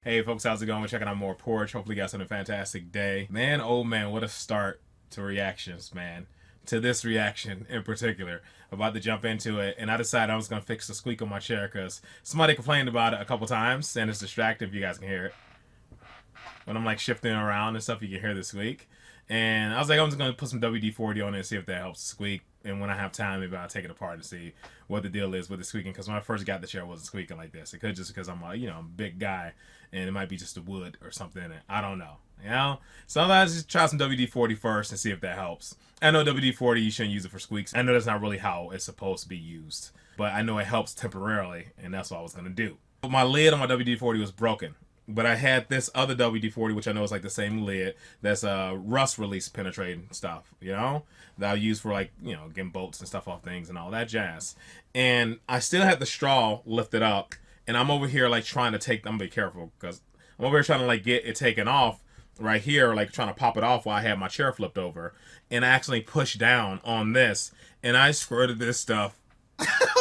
Hey folks, how's it going? We're checking out more Porridge. Hopefully you guys had a fantastic day. Man, oh man, what a start to reactions, man. To this reaction in particular. About to jump into it, and I decided I was going to fix the squeak on my chair because somebody complained about it a couple times, and it's distracting if you guys can hear it. When I'm like shifting around and stuff, you can hear the squeak. And I was like, I'm just going to put some WD-40 on it and see if that helps squeak. And when I have time, maybe I'll take it apart and see what the deal is with the squeaking. Because when I first got the chair, it wasn't squeaking like this. It could just because I'm I'm a big guy, and it might be just the wood or something in it. I don't know. So I just try some WD-40 first and see if that helps. I know WD-40, you shouldn't use it for squeaks. I know that's not really how it's supposed to be used, but I know it helps temporarily, and that's what I was gonna do. But my lid on my WD-40 was broken. But I had this other WD-40, which I know is like the same lid, that's rust release penetrating stuff, that I use for getting bolts and stuff off things and all that jazz. And I still had the straw lifted up, and I'm over here like trying to take, I'm gonna be careful because I'm over here trying to like get it taken off right here, like trying to pop it off while I had my chair flipped over. And I actually pushed down on this, and I squirted this stuff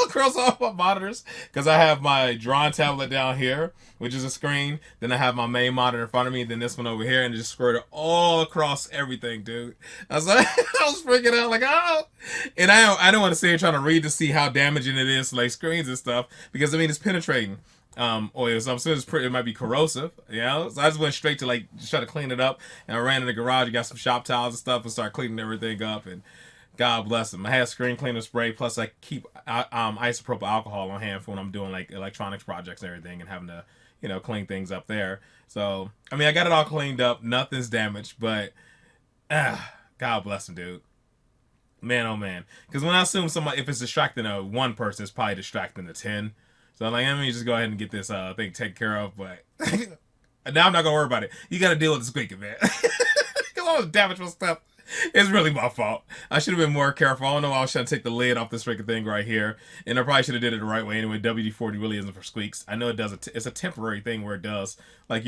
across all my monitors because I have my drawing tablet down here, which is a screen. Then I have my main monitor in front of me. Then this one over here, and it just squirted all across everything, dude. I was like, I was freaking out, like, oh. And I don't want to sit here trying to read to see how damaging it is to like screens and stuff because I mean it's penetrating oil, so I'm sure it might be corrosive, So I just went straight to like just try to clean it up, and I ran in the garage, and got some shop towels and stuff, and started cleaning everything up. And God bless them. I have screen cleaner spray, plus I keep isopropyl alcohol on hand for when I'm doing like electronics projects and everything, and having to clean things up there. So I mean I got it all cleaned up, nothing's damaged, but God bless them, dude. Man, oh man. Because when I assume somebody, if it's distracting one person, it's probably distracting the 10. So I'm like, let me just go ahead and get this thing taken care of. But now I'm not gonna worry about it. You got to deal with the squeaking, man. Because all this damage my stuff. It's really my fault. I should have been more careful. I don't know why I was trying to take the lid off this freaking thing right here. And I probably should have did it the right way. Anyway, WD-40 really isn't for squeaks. I know it does. It's a temporary thing where it does, I'll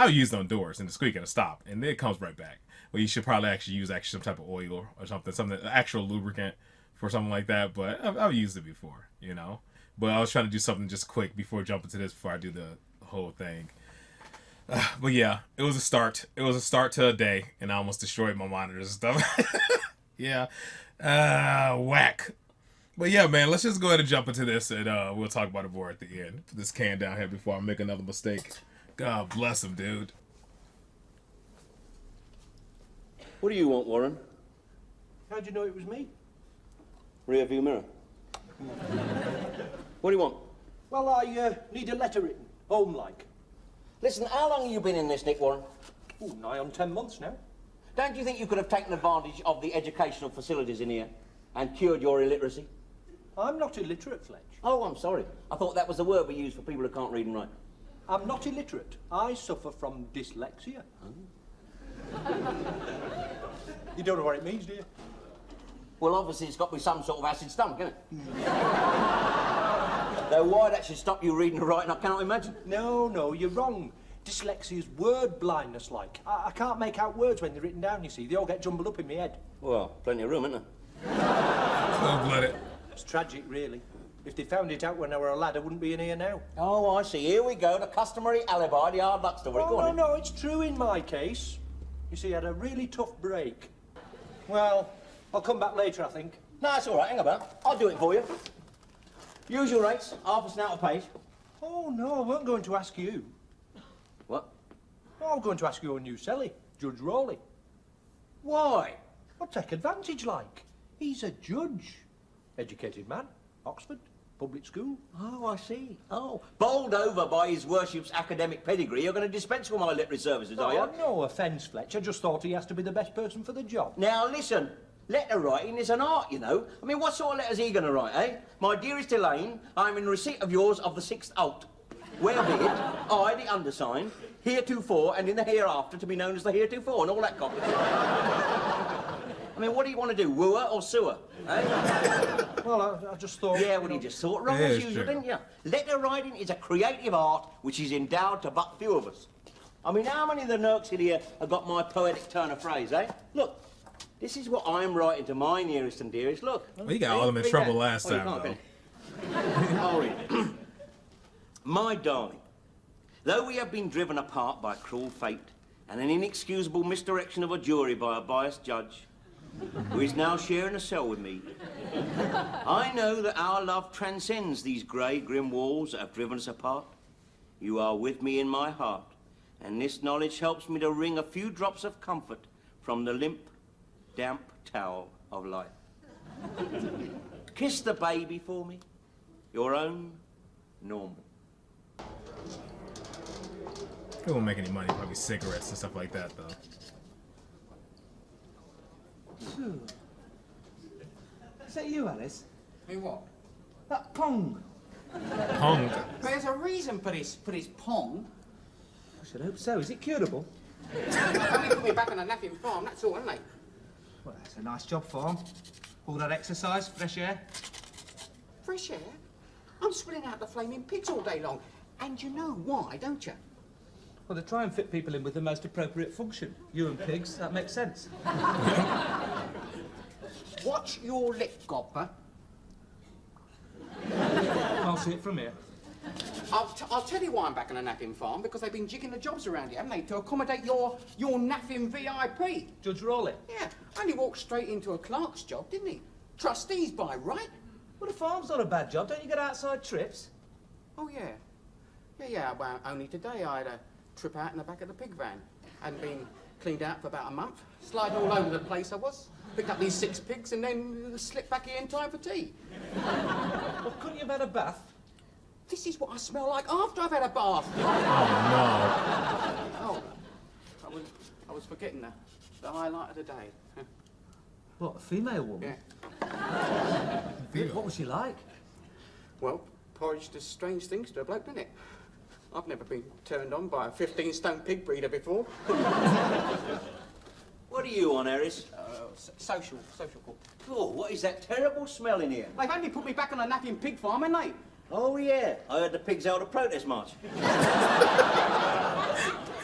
use it on doors and the squeak and stop. And then it comes right back. Well, you should probably actually use some type of oil or something, actual lubricant for something like that. But I've used it before, But I was trying to do something just quick before jumping to this before I do the whole thing. But yeah, it was a start. It was a start to a day, and I almost destroyed my monitors and stuff. Yeah. Whack. But yeah, man, let's just go ahead and jump into this, and we'll talk about it more at the end. Put this can down here before I make another mistake. God bless him, dude. What do you want, Warren? How'd you know it was me? Rear view mirror. What do you want? Well, I need a letter written, home-like. Listen, how long have you been in this, Nick Warren? Ooh, nigh on 10 months now. Don't you think you could have taken advantage of the educational facilities in here and cured your illiteracy? I'm not illiterate, Fletch. Oh, I'm sorry. I thought that was the word we use for people who can't read and write. I'm not illiterate. I suffer from dyslexia. You don't know what it means, do you? Well, obviously it's got to be some sort of acid stomach, isn't it? Though why that should stop you reading and writing, I cannot imagine. No, you're wrong. Dyslexia's word blindness, like. I can't make out words when they're written down, you see. They all get jumbled up in my head. Well, plenty of room, isn't there? Cold-blooded. It's tragic, really. If they found it out when I were a lad, I wouldn't be in here now. Oh, I see. Here we go, the customary alibi, the hard luck story. Go on, No, it's true in my case. You see, I had a really tough break. Well, I'll come back later, I think. No, it's all right. Hang about. I'll do it for you. Usual rates, half a snout a page. Oh, no, I weren't going to ask you. What? Oh, I'm going to ask your new celly, Judge Rowley. Why? I'll take advantage, like. He's a judge. Educated man, Oxford, public school. Oh, I see. Oh, bowled over by his worship's academic pedigree, you're going to dispense with my literary services, are you? Oh, no offence, Fletch. I just thought he has to be the best person for the job. Now, listen. Letter writing is an art, I mean, what sort of letters are you going to write, eh? My dearest Elaine, I'm in receipt of yours of the 6th ult. Wherewith, I, the undersigned, heretofore and in the hereafter to be known as the heretofore and all that copy. I mean, what do you want to do, woo her or sue her, eh? Well, I just thought... Yeah, well, you just thought wrong as usual, didn't you? Letter writing is a creative art which is endowed to but few of us. I mean, how many of the nerks in here have got my poetic turn of phrase, eh? Look. This is what I'm writing to my nearest and dearest. Look. Well, you got all them in trouble last time, though. I'll read it. My darling, Though we have been driven apart by cruel fate and an inexcusable misdirection of a jury by a biased judge, who is now sharing a cell with me, I know that our love transcends these grey, grim walls that have driven us apart. You are with me in my heart, and this knowledge helps me to wring a few drops of comfort from the limp, damp towel of life. Kiss the baby for me, your own Normal. It won't make any money, probably cigarettes and stuff like that, though. Is that you, Alice? Me what? That Pong. Pong. There's a reason for this pong. I should hope so. Is it curable? Only put me back on a napping farm, that's all, isn't it? Well, that's a nice job for him. All that exercise, fresh air. Fresh air? I'm swilling out the flaming pigs all day long. And you know why, don't you? Well, they try and fit people in with the most appropriate function. You and pigs, that makes sense. Watch your lip, Gopper. I'll see it from here. I'll tell you why I'm back on a napping farm, because they've been jigging the jobs around here, haven't they, to accommodate your napping VIP. Judge Rowley. Yeah, only walked straight into a clerk's job, didn't he? Trustees by right. Well, the farm's not a bad job. Don't you get outside trips? Oh, yeah. Yeah, well, only today I had a trip out in the back of the pig van. Hadn't been cleaned out for about a month. Sliding all over the place I was. Picked up these 6 pigs and then slipped back here in time for tea. Well, couldn't you have had a bath? This is what I smell like after I've had a bath. Oh, Oh, I was forgetting the highlight of the day. What, a female woman? Yeah. What was she like? Well, Porridge does strange things to a bloke, doesn't it? I've never been turned on by a 15-stone pig breeder before. What are you on, Harris? Social call. Oh, what is that terrible smell in here? They've only put me back on a napping pig farm, haven't they? Oh, yeah. I heard the pigs held a protest march.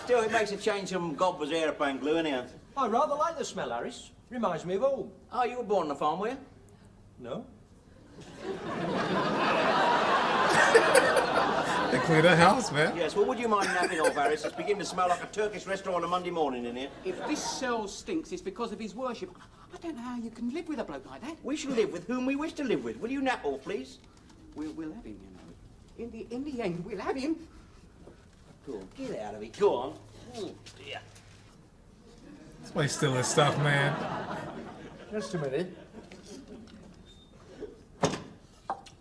Still, it makes a change from Godber's aeroplane glue, anyhow. I rather like the smell, Harris. Reminds me of home. Oh, you were born on a farm, were you? No? they clear the house, man. Yes, well, would you mind napping off, Harris? It's beginning to smell like a Turkish restaurant on a Monday morning in here. If this cell stinks, it's because of his worship. I don't know how you can live with a bloke like that. We shall live with whom we wish to live with. Will you nap off, please? We'll have him, you know. In the end, we'll have him. Go on, get out of it. Go on. Oh, dear. This place still his stuff, man. Just a minute.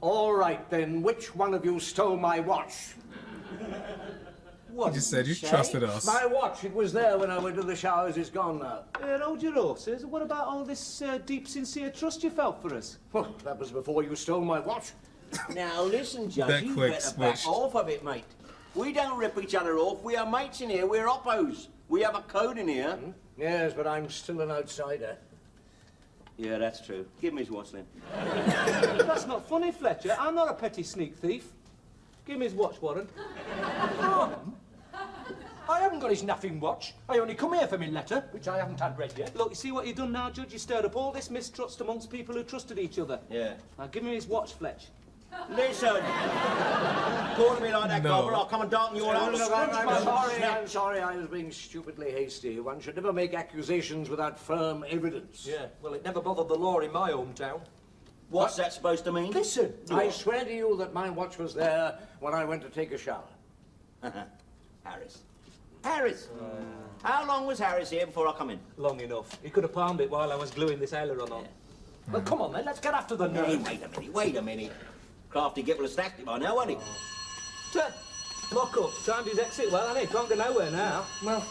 All right, then, which one of you stole my watch? What You just did said you say? trusted us. My watch, it was there when I went to the showers. It's gone now. Hold your horses. What about all this deep, sincere trust you felt for us? Well, that was before you stole my watch. Now, listen, Judge, That you quick better switch. back off a bit, mate. We don't rip each other off. We are mates in here. We're oppos. We have a code in here. Yes, but I'm still an outsider. Yeah, that's true. Give me his watch, then. That's not funny, Fletcher. I'm not a petty sneak thief. Give me his watch, Warren. I haven't got his napping watch. I only come here for my letter, which I haven't had read yet. Look, you see what you've done now, Judge? You stirred up all this mistrust amongst people who trusted each other. Yeah. Now, give me his watch, Fletch. Listen. Calling me like that, No. Gobber, I'll come and darken you all out. I'm sorry, I was being stupidly hasty. One should never make accusations without firm evidence. Yeah, well, it never bothered the law in my hometown. What's that supposed to mean? Listen, I swear to you that my watch was there when I went to take a shower. Harris. Harris! How long was Harris here before I come in? Long enough. He could have palmed it while I was gluing this aileron on. Well, come on then, let's get after the Hey, nerve. wait a minute. Crafty Git will have stacked it by now, won't he? Lock up. Timed his exit well, hasn't he? Can't go nowhere now. Well,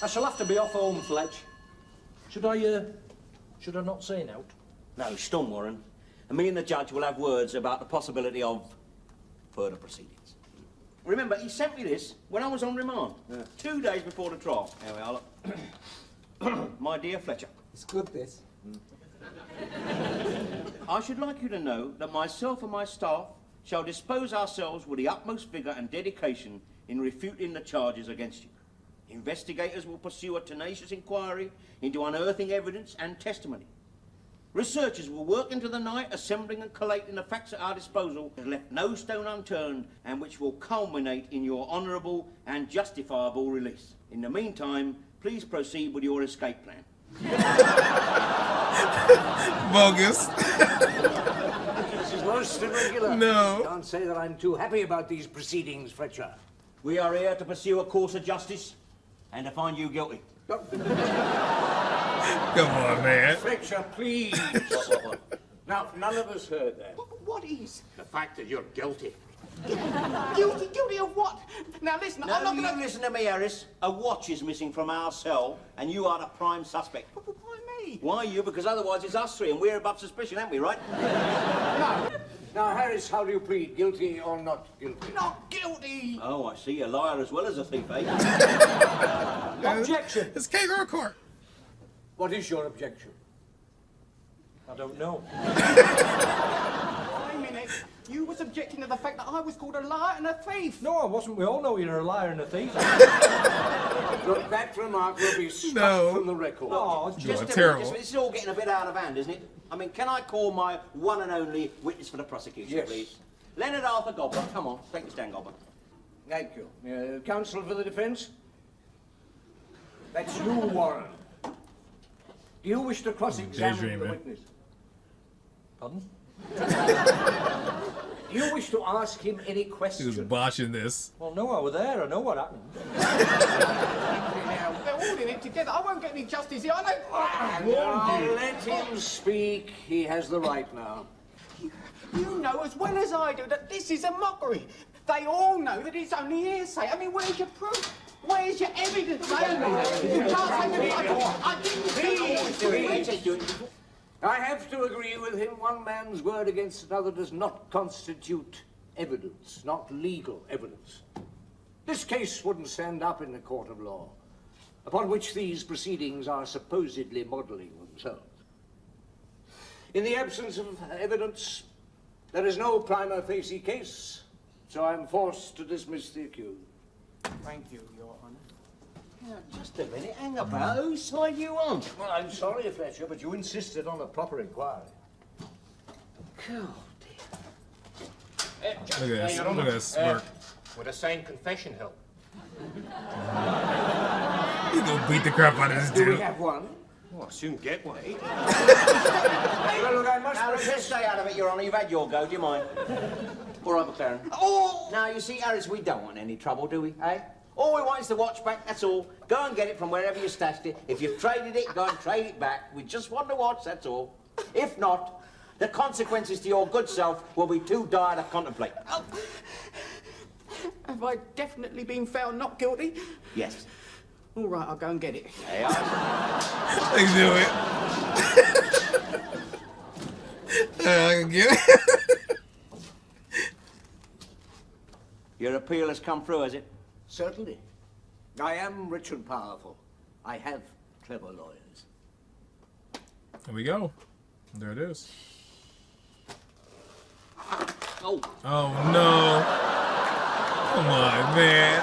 I shall have to be off home, Fletch. Should I not say out? No, stun, Warren. And me and the judge will have words about the possibility of further proceedings. Remember, he sent me this when I was on remand, 2 days before the trial. There we are, look. My dear Fletcher, It's good, this. I should like you to know that myself and my staff shall dispose ourselves with the utmost vigour and dedication in refuting the charges against you. Investigators will pursue a tenacious inquiry into unearthing evidence and testimony. Researchers will work into the night, assembling and collating the facts at our disposal, has left no stone unturned, and which will culminate in your honourable and justifiable release. In the meantime, please proceed with your escape plan. Bogus. This is most irregular. No. Can't say that I'm too happy about these proceedings, Fletcher. We are here to pursue a course of justice and to find you guilty. Come on, man. Fletcher, please. Now, none of us heard that. What is? The fact that you're guilty. Guilty? Guilty of what? Now listen, No, I'm not you gonna... listen to me, Harris. A watch is missing from our cell, and you are the prime suspect. Why me? Why you? Because otherwise it's us three, and we're above suspicion, aren't we, right? Now, Harris, how do you plead? Guilty or not guilty? Not guilty! Oh, I see. A liar as well as a thief, eh? Objection. It's kangaroo court. What is your objection? I don't know. Wait a minute. You was objecting to the fact that I was called a liar and a thief. No, I wasn't. We all know you're a liar and a thief. Look, that remark will be struck No. from the record. Oh, it's Just a terrible. minute. This is all getting a bit out of hand, isn't it? I mean, can I call my one and only witness for the prosecution, Yes. please? Leonard Arthur Gobbler. Come on, take the stand, Gobbler. Thank you. Counsel for the defence? That's you, Warren. Do you wish to cross-examine the Daydreaming. witness? Pardon? Do you wish to ask him any He was questions? botching this. Well, no, I was there. I know what happened. Now, they're all in it together. I won't get any justice here. I don't... Now, let him speak. He has the right now. You know as well as I do that this is a mockery. They all know that it's only hearsay. I mean, where's your proof? Where's your evidence? You can't say that I didn't do it. I have to agree with him. One man's word against another does not constitute evidence, not legal evidence. This case wouldn't stand up in the court of law, upon which these proceedings are supposedly modelling themselves. In the absence of evidence, there is no prima facie case, so I'm forced to dismiss the accused. Thank you, Your Honour. Now, just a minute. Hang about. Whose side you on? Well, I'm sorry, Fletcher, but you insisted on a proper inquiry. God, Look at this. Look at this smirk. Would a sane confession help? You gonna beat the crap out of this Do we dude. have one? Well, I'll soon get one. Well, look, I must now, let's protest. stay out of it, Your Honour. You've had your go. Do you mind? All right, McLaren. Oh! Now, you see, Harris, we don't want any trouble, do we, eh? All we want is the watch back, that's all. Go and get it from wherever you stashed it. If you've traded it, go and trade it back. We just want the watch, that's all. If not, the consequences to your good self will be too dire to contemplate. Oh. Have I definitely been found not guilty? Yes. All right, I'll go and get it. They are. They do it. I can get it. Your appeal has come through, has it? Certainly. I am rich and powerful. I have clever lawyers. There we go. There it is. Oh. Oh no. Come on, man.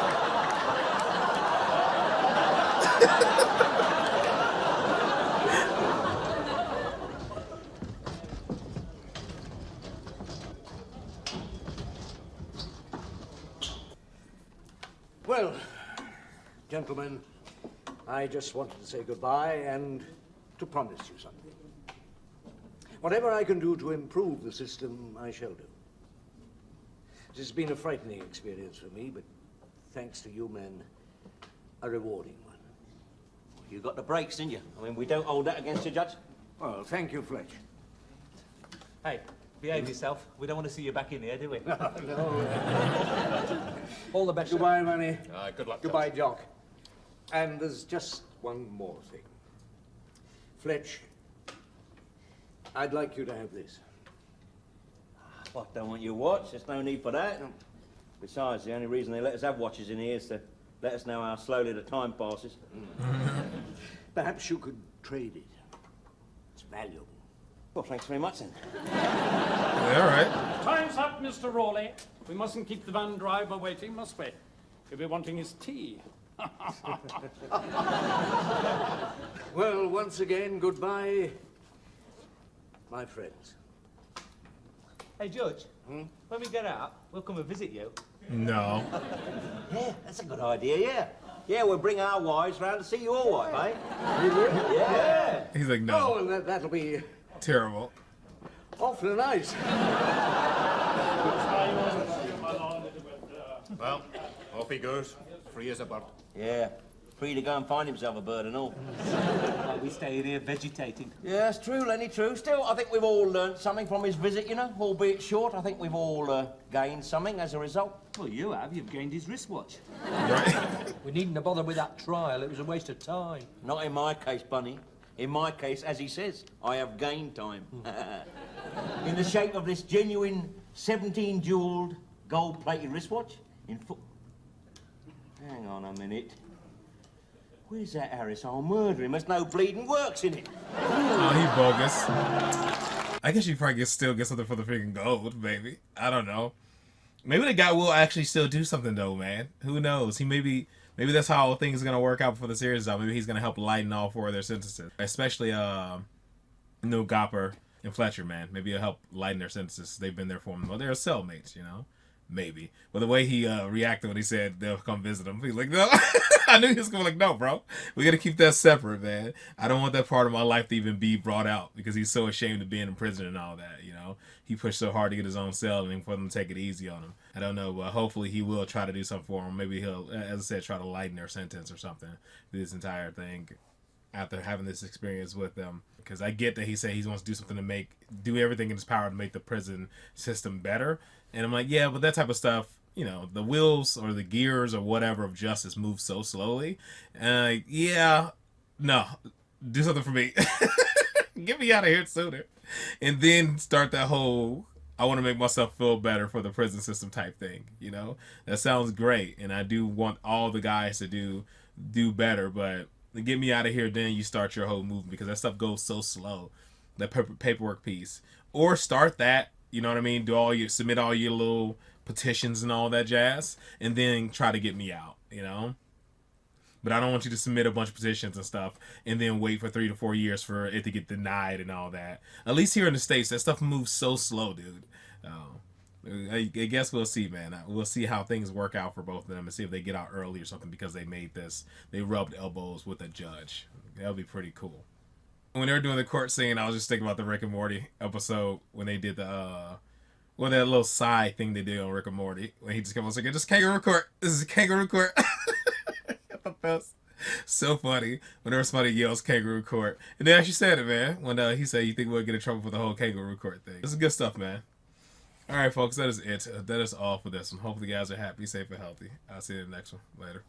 Well, gentlemen, I just wanted to say goodbye and to promise you something. Whatever I can do to improve the system, I shall do. This has been a frightening experience for me, but thanks to you men, a rewarding one. You got the breaks, didn't you? I mean, we don't hold that against you, Judge. Well, thank you, Fletch. Hey, behave yourself. We don't want to see you back in here, do we? All the best. Goodbye, Manny. Good luck. Goodbye, Jock. And there's just one more thing. Fletch, I'd like you to have this. What, don't want your watch? There's no need for that. Besides, the only reason they let us have watches in here is to let us know how slowly the time passes. Perhaps you could trade it. It's valuable. Well, thanks very much, then. Yeah, all right. Time's up, Mr. Rawley. We mustn't keep the van driver waiting, must we? He'll be wanting his tea. Well, once again, goodbye my friends. Hey, Judge, when we get out, we'll come and visit you. No. Yeah, that's a good idea, yeah. Yeah, we'll bring our wives round to see your wife, eh? Yeah. He's like, no. Oh, well, that'll be Terrible. awfully nice. Well, off he goes, free as a bird. Yeah, free to go and find himself a bird and all. While we stay here vegetating. Yeah, that's true, Lenny, true. Still, I think we've all learnt something from his visit, you know, albeit short. I think we've all gained something as a result. Well, you have. You've gained his wristwatch. Right? We needn't have bothered with that trial. It was a waste of time. Not in my case, Bunny. In my case, as he says, I have gained time. In the shape of this genuine 17-jewelled gold-plated wristwatch in full... Hang on a minute. Where's that Harris? I'll murder him. There's no bleeding works in it. Oh, he bogus. I guess you probably still get something for the freaking gold, baby. I don't know. Maybe the guy will actually still do something, though, man. Who knows? Maybe that's how things are going to work out before the series is out. Maybe he's going to help lighten all four of their sentences. Especially, No Gopper and Fletcher, man. Maybe it'll help lighten their sentences. They've been there for him. Well, they're cellmates, you know? Maybe. But the way he reacted when he said they'll come visit him, he's like, no. I knew he was going to be like, no, bro. We got to keep that separate, man. I don't want that part of my life to even be brought out because he's so ashamed of being in prison and all that, you know? He pushed so hard to get his own cell and for them to take it easy on him. I don't know, but hopefully he will try to do something for him. Maybe he'll, as I said, try to lighten their sentence or something through this entire thing after having this experience with them. Because I get that he said he wants to do something to do everything in his power to make the prison system better. And I'm like, yeah, but that type of stuff, you know, the wheels or the gears or whatever of justice move so slowly. Yeah, no, do something for me. Get me out of here sooner. And then start that whole, I want to make myself feel better for the prison system type thing, you know? That sounds great. And I do want all the guys to do better, but get me out of here, then you start your whole movement because that stuff goes so slow, that paperwork piece. Or start that, you know what I mean? Submit all your little petitions and all that jazz, and then try to get me out, you know? But I don't want you to submit a bunch of petitions and stuff and then wait for 3 to 4 years for it to get denied and all that. At least here in the States, that stuff moves so slow, dude. I guess we'll see, man. We'll see how things work out for both of them and see if they get out early or something because they rubbed elbows with a judge. That'll be pretty cool. When they were doing the court scene, I was just thinking about the Rick and Morty episode when they did that little side thing they did on Rick and Morty when he just kept on saying, "Just kangaroo court. This is kangaroo court." I thought that was so funny whenever somebody yells kangaroo court. And they actually said it, man. When he said, "You think we'll get in trouble for the whole kangaroo court thing?" This is good stuff, man. All right, folks, that is it. That is all for this one. Hopefully you guys are happy, safe, and healthy. I'll see you in the next one. Later.